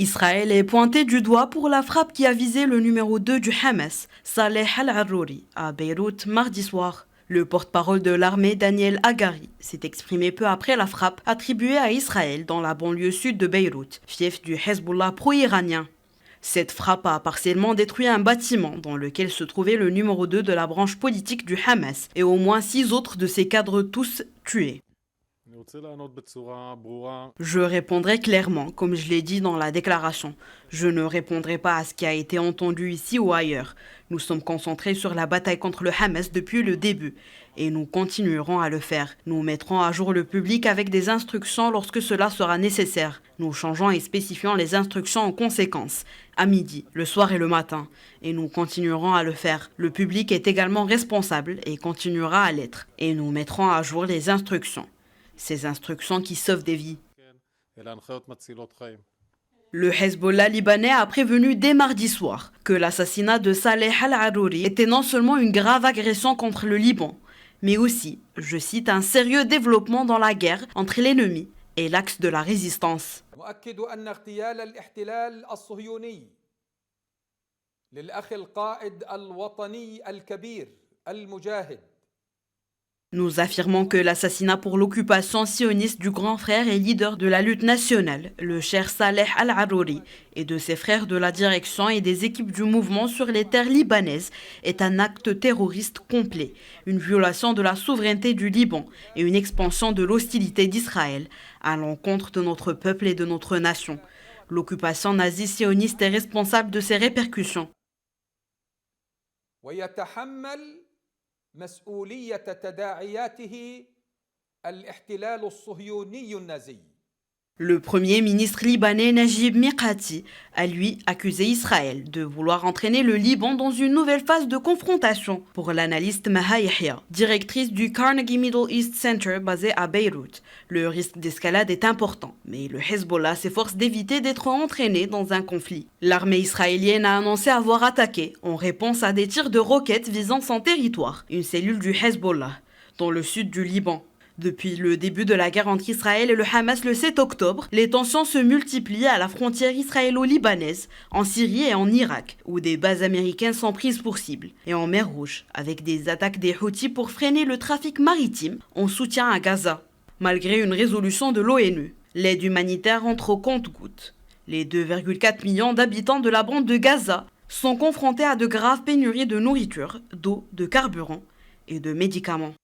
Israël est pointé du doigt pour la frappe qui a visé le numéro 2 du Hamas, Saleh al-Arrouri, à Beyrouth mardi soir. Le porte-parole de l'armée, Daniel Hagari, s'est exprimé peu après la frappe attribuée à Israël dans la banlieue sud de Beyrouth, fief du Hezbollah pro-iranien. Cette frappe a partiellement détruit un bâtiment dans lequel se trouvait le numéro 2 de la branche politique du Hamas et au moins 6 autres de ses cadres tous tués. Je répondrai clairement, comme je l'ai dit dans la déclaration. Je ne répondrai pas à ce qui a été entendu ici ou ailleurs. Nous sommes concentrés sur la bataille contre le Hamas depuis le début. Et nous continuerons à le faire. Nous mettrons à jour le public avec des instructions lorsque cela sera nécessaire. Nous changeons et spécifions les instructions en conséquence, à midi, le soir et le matin. Et nous continuerons à le faire. Le public est également responsable et continuera à l'être. Et nous mettrons à jour les instructions. Ces instructions qui sauvent des vies. Le Hezbollah libanais a prévenu dès mardi soir que l'assassinat de Saleh al-Arrouri était non seulement une grave agression contre le Liban, mais aussi, je cite, un sérieux développement dans la guerre entre l'ennemi et l'axe de la résistance. Nous affirmons que l'assassinat pour l'occupation sioniste du grand frère et leader de la lutte nationale, le cher Saleh al-Arrouri, et de ses frères de la direction et des équipes du mouvement sur les terres libanaises est un acte terroriste complet, une violation de la souveraineté du Liban et une expansion de l'hostilité d'Israël à l'encontre de notre peuple et de notre nation. L'occupation nazie sioniste est responsable de ces répercussions. مسؤولية تداعياته الاحتلال الصهيوني النازي. Le premier ministre libanais Najib Mikati a lui accusé Israël de vouloir entraîner le Liban dans une nouvelle phase de confrontation. Pour l'analyste Maha Yahya, directrice du Carnegie Middle East Center basé à Beyrouth, le risque d'escalade est important, mais le Hezbollah s'efforce d'éviter d'être entraîné dans un conflit. L'armée israélienne a annoncé avoir attaqué, en réponse à des tirs de roquettes visant son territoire, une cellule du Hezbollah, dans le sud du Liban. Depuis le début de la guerre entre Israël et le Hamas le 7 octobre, les tensions se multiplient à la frontière israélo-libanaise, en Syrie et en Irak, où des bases américaines sont prises pour cible, et en mer Rouge, avec des attaques des Houthis pour freiner le trafic maritime en soutien à Gaza. Malgré une résolution de l'ONU, l'aide humanitaire entre au compte-gouttes. Les 2,4 millions d'habitants de la bande de Gaza sont confrontés à de graves pénuries de nourriture, d'eau, de carburant et de médicaments.